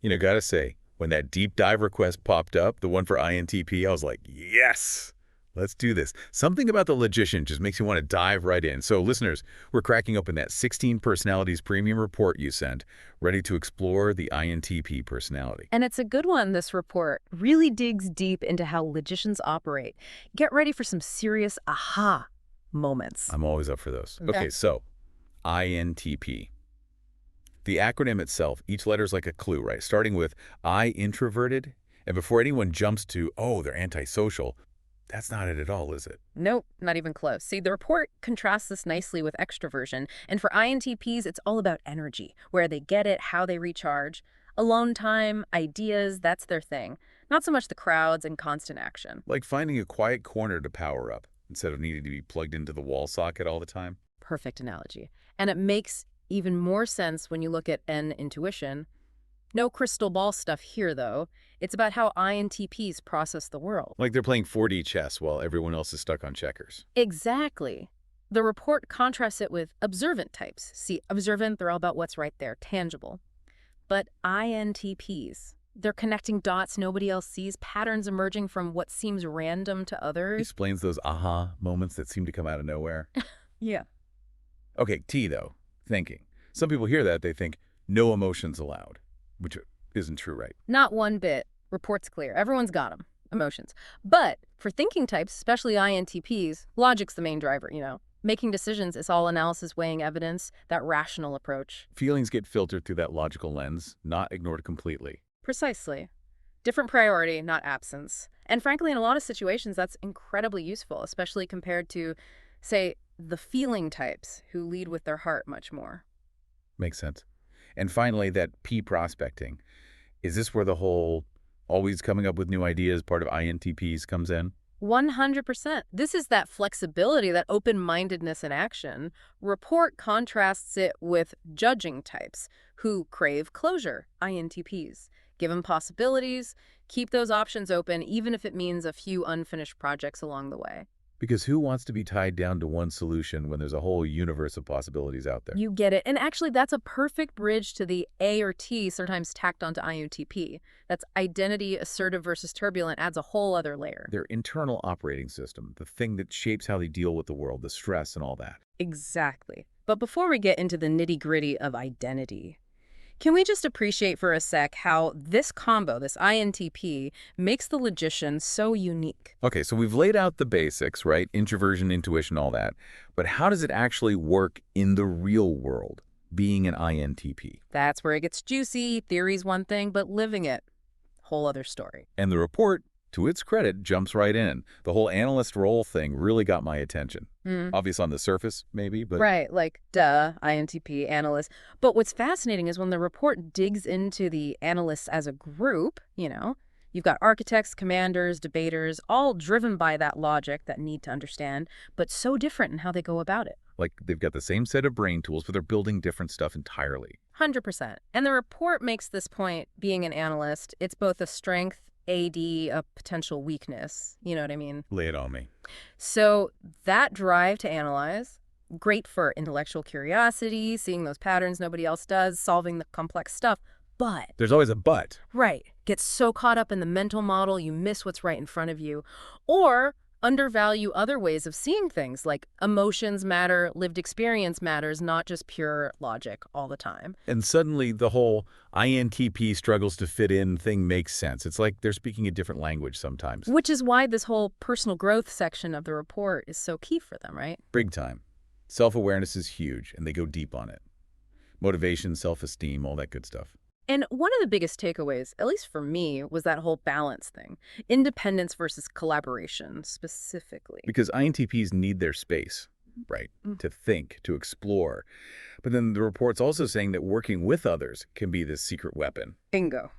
Gotta say, when that deep dive request popped up, the one for INTP, I was like, yes, let's do this. Something about the Logician just makes you want to dive right in. So listeners, we're cracking open that 16 personalities premium report you sent, ready to explore the INTP personality. And it's a good one, this report. Really digs deep into how logicians operate. Get ready for some serious aha moments. I'm always up for those. Okay. Okay, so INTP. The acronym itself, each letter is like a clue, right? Starting with I, introverted, and before anyone jumps to, oh, they're antisocial, that's not it at all, is it? Nope, not even close. See, the report contrasts this nicely with extroversion. And for INTPs, it's all about energy, where they get it, how they recharge. Alone time, ideas, that's their thing. Not so much the crowds and constant action. Like finding a quiet corner to power up instead of needing to be plugged into the wall socket all the time. Perfect analogy. And it makes even more sense when you look at intuition. No crystal ball stuff here, though. It's about how INTPs process the world. Like they're playing 4D chess while everyone else is stuck on checkers. Exactly. The report contrasts it with observant types. See, observant, they're all about what's right there, tangible. But INTPs, they're connecting dots nobody else sees, patterns emerging from what seems random to others. Explains those aha moments that seem to come out of nowhere. Yeah. Okay, T though, thinking. Some people hear that, they think no emotions allowed, which isn't true, right? Not one bit. Report's clear. Everyone's got them. Emotions. But for thinking types, especially INTPs, logic's the main driver, Making decisions is all analysis, weighing evidence, that rational approach. Feelings get filtered through that logical lens, not ignored completely. Precisely. Different priority, not absence. And frankly, in a lot of situations, that's incredibly useful, especially compared to, say, the feeling types who lead with their heart much more. Makes sense. And finally, that P prospecting. Is this where the whole always coming up with new ideas part of INTPs comes in? 100%. This is that flexibility, that open-mindedness in action. Report contrasts it with judging types who crave closure, INTPs. Give them possibilities, keep those options open, even if it means a few unfinished projects along the way. Because who wants to be tied down to one solution when there's a whole universe of possibilities out there? You get it. And actually, that's a perfect bridge to the A or T, sometimes tacked onto INTP. That's identity, assertive versus turbulent, adds a whole other layer. Their internal operating system, the thing that shapes how they deal with the world, the stress and all that. Exactly. But before we get into the nitty-gritty of identity, can we just appreciate for a sec how this combo, this INTP, makes the Logician so unique? Okay, so we've laid out the basics, right? Introversion, intuition, all that. But how does it actually work in the real world, being an INTP? That's where it gets juicy. Theory's one thing, but living it, whole other story. And the report, to its credit, jumps right in. The whole analyst role thing really got my attention. Obvious on the surface, maybe, but... Right, like, duh, INTP, analyst. But what's fascinating is when the report digs into the analysts as a group, you've got architects, commanders, debaters, all driven by that logic, that need to understand, but so different in how they go about it. Like, they've got the same set of brain tools, but they're building different stuff entirely. 100%. And the report makes this point, being an analyst, it's both a strength, a potential weakness. You know what I mean? Lay it on me. So that drive to analyze, great for intellectual curiosity, seeing those patterns nobody else does, solving the complex stuff. But There's always a but. right, get so caught up in the mental model you miss what's right in front of you. Or undervalue other ways of seeing things, like emotions matter, lived experience matters, not just pure logic all the time. And suddenly the whole INTP struggles to fit in thing makes sense. It's like they're speaking a different language sometimes. Which is why this whole personal growth section of the report is so key for them, right? Big time. Self-awareness is huge, and they go deep on it. Motivation, self-esteem, all that good stuff. And one of the biggest takeaways, at least for me, was that whole balance thing. Independence versus collaboration, specifically. Because INTPs need their space, right? To think, to explore. But then the report's also saying that working with others can be this secret weapon. Bingo.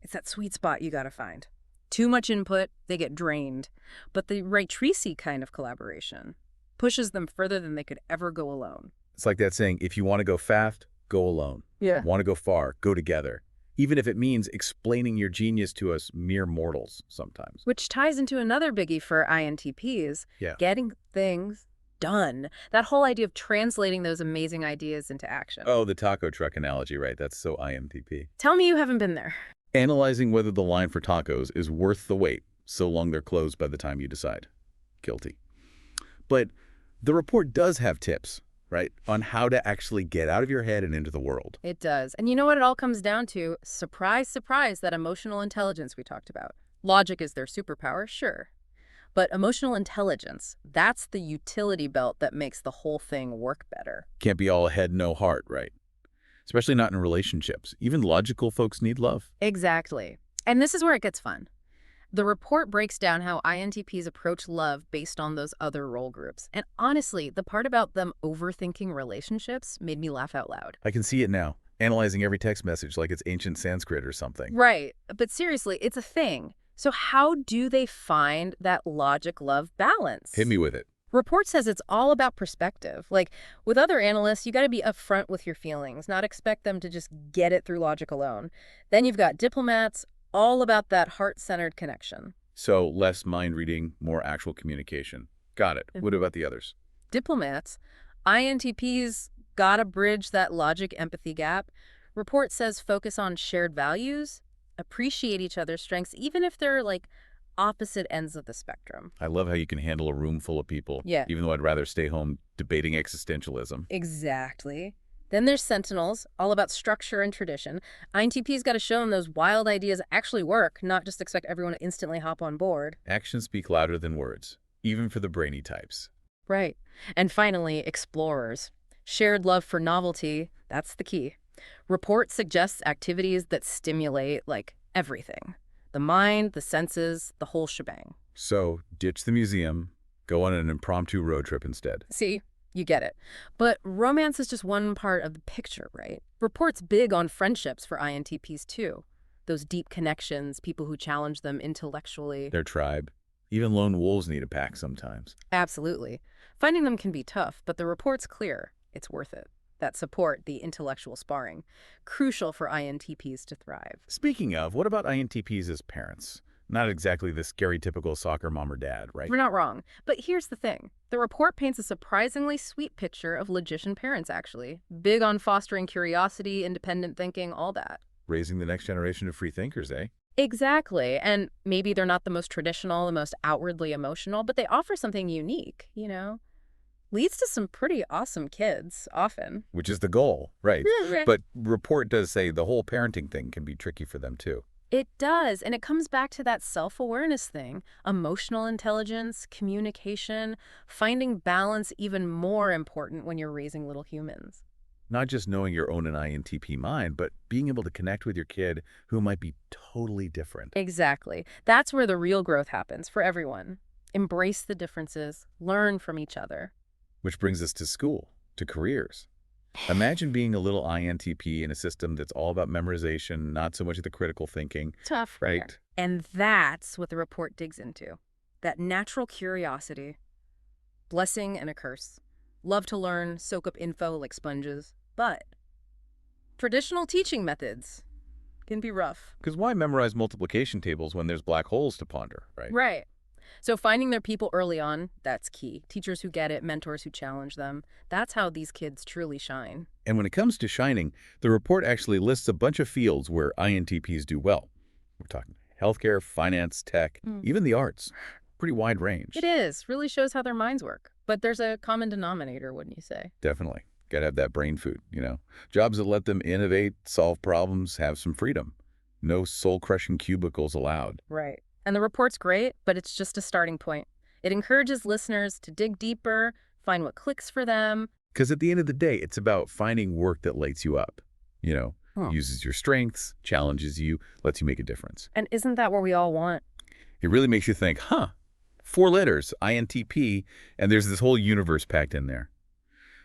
It's that sweet spot you gotta find. Too much input, they get drained. But the Ray Tracy kind of collaboration pushes them further than they could ever go alone. It's like that saying, if you want to go fast, go alone. Yeah. Want to go far, go together. Even if it means explaining your genius to us mere mortals sometimes. Which ties into another biggie for INTPs, Yeah. getting things done. That whole idea of translating those amazing ideas into action. Oh, the taco truck analogy, right? That's so INTP. Tell me you haven't been there. Analyzing whether the line for tacos is worth the wait, so long they're closed by the time you decide. Guilty. But the report does have tips, right, on how to actually get out of your head and into the world. It does. And you know what it all comes down to? Surprise, surprise, that emotional intelligence we talked about. Logic is their superpower, sure. But emotional intelligence, that's the utility belt that makes the whole thing work better. Can't be all head, no heart, right? Especially not in relationships. Even logical folks need love. Exactly. And this is where it gets fun. The report breaks down how INTPs approach love based on those other role groups. And honestly, the part about them overthinking relationships made me laugh out loud. I can see it now, analyzing every text message like it's ancient Sanskrit or something. Right. But seriously, it's a thing. So how do they find that logic-love balance? Hit me with it. Report says it's all about perspective. Like, with other analysts, you got to be upfront with your feelings, not expect them to just get it through logic alone. Then you've got diplomats, all about that heart-centered connection. So less mind reading, more actual communication. Got it. What about the others? Diplomats, INTPs gotta bridge that logic-empathy gap. Report says focus on shared values, appreciate each other's strengths, even if they're, like, opposite ends of the spectrum. I love how you can handle a room full of people. Yeah. Even though I'd rather stay home debating existentialism. Exactly. Then there's Sentinels, all about structure and tradition. INTP's got to show them those wild ideas actually work, not just expect everyone to instantly hop on board. Actions speak louder than words, even for the brainy types. Right. And finally, Explorers. Shared love for novelty, that's the key. Report suggests activities that stimulate, like, everything. The mind, the senses, the whole shebang. So, ditch the museum, go on an impromptu road trip instead. See? You get it. But romance is just one part of the picture, right? Report's big on friendships for INTPs too. Those deep connections, people who challenge them intellectually. Their tribe. Even lone wolves need a pack sometimes. Absolutely. Finding them can be tough, but the report's clear. It's worth it. That support, the intellectual sparring, crucial for INTPs to thrive. Speaking of, what about INTPs as parents? Not exactly the scary typical soccer mom or dad, right? We're not wrong. But here's the thing. The report paints a surprisingly sweet picture of Logician parents, actually. Big on fostering curiosity, independent thinking, all that. Raising the next generation of free thinkers, eh? Exactly. And maybe they're not the most traditional, the most outwardly emotional, but they offer something unique, you know? Leads to some pretty awesome kids, often. Which is the goal, right? But report does say the whole parenting thing can be tricky for them too. It does, and it comes back to that self-awareness thing. Emotional intelligence, communication, finding balance even more important when you're raising little humans. Not just knowing your own and INTP mind, but being able to connect with your kid who might be totally different. Exactly. That's where the real growth happens for everyone. Embrace the differences, learn from each other. Which brings us to school, to careers. Imagine being a little INTP in a system that's all about memorization, not so much of the critical thinking. Tough. Right. And that's what the report digs into. That natural curiosity. Blessing and a curse. Love to learn, soak up info like sponges. But traditional teaching methods can be rough. Because why memorize multiplication tables when there's black holes to ponder, right? Right. So finding their people early on, that's key. Teachers who get it, mentors who challenge them. That's how these kids truly shine. And when it comes to shining, the report actually lists a bunch of fields where INTPs do well. We're talking healthcare, finance, tech, even the arts. Pretty wide range. It is. Really shows how their minds work. But there's a common denominator, wouldn't you say? Definitely. Gotta have that brain food, you know. Jobs that let them innovate, solve problems, have some freedom. No soul-crushing cubicles allowed. Right. And the report's great, but it's just a starting point. It encourages listeners to dig deeper, find what clicks for them. Because at the end of the day, it's about finding work that lights you up. You know, uses your strengths, challenges you, lets you make a difference. And isn't that what we all want? It really makes you think, 4 letters, INTP, and there's this whole universe packed in there.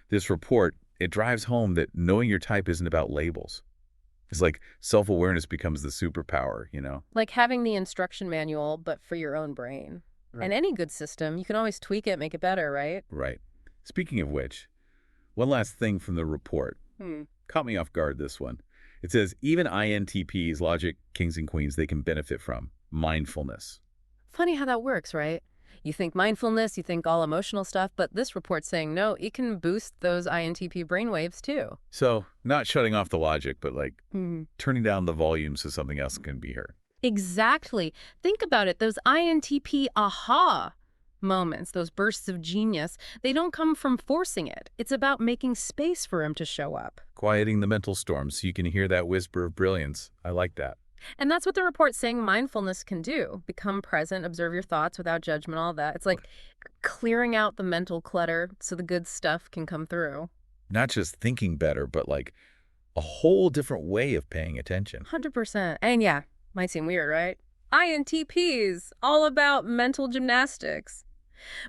This report, it drives home that knowing your type isn't about labels. It's like self-awareness becomes the superpower, you know? Like having the instruction manual, but for your own brain. Right. And any good system, you can always tweak it, make it better, right? Right. Speaking of which, one last thing from the report. Caught me off guard, this one. It says, even INTPs, logic, kings and queens, they can benefit from mindfulness. Funny how that works, right? You think mindfulness, you think all emotional stuff, but this report's saying no, it can boost those INTP brainwaves too. So, not shutting off the logic, but like Hmm. turning down the volume so something else can be heard. Exactly. Think about it. Those INTP aha moments, those bursts of genius, they don't come from forcing it. It's about making space for him to show up. Quieting the mental storm so you can hear that whisper of brilliance. I like that. And that's what the report's saying mindfulness can do. Become present, observe your thoughts without judgment, all that. It's like clearing out the mental clutter so the good stuff can come through. Not just thinking better, but like a whole different way of paying attention. 100%. And yeah, might seem weird, right? INTPs, all about mental gymnastics.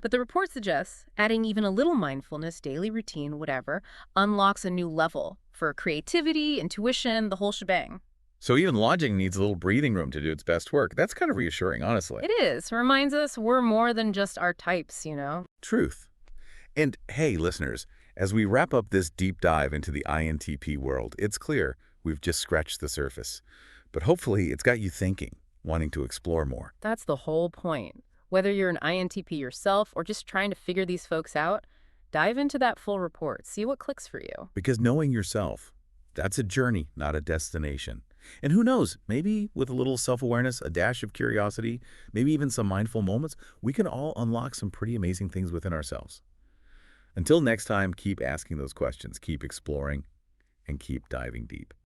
But the report suggests adding even a little mindfulness, daily routine, whatever, unlocks a new level for creativity, intuition, the whole shebang. So even logic needs a little breathing room to do its best work. That's kind of reassuring, honestly. It is. Reminds us we're more than just our types, you know? Truth. And hey, listeners, as we wrap up this deep dive into the INTP world, it's clear we've just scratched the surface. But hopefully it's got you thinking, wanting to explore more. That's the whole point. Whether you're an INTP yourself or just trying to figure these folks out, dive into that full report. See what clicks for you. Because knowing yourself, that's a journey, not a destination. And who knows, maybe with a little self-awareness, a dash of curiosity, maybe even some mindful moments, we can all unlock some pretty amazing things within ourselves. Until next time, keep asking those questions, keep exploring, and keep diving deep.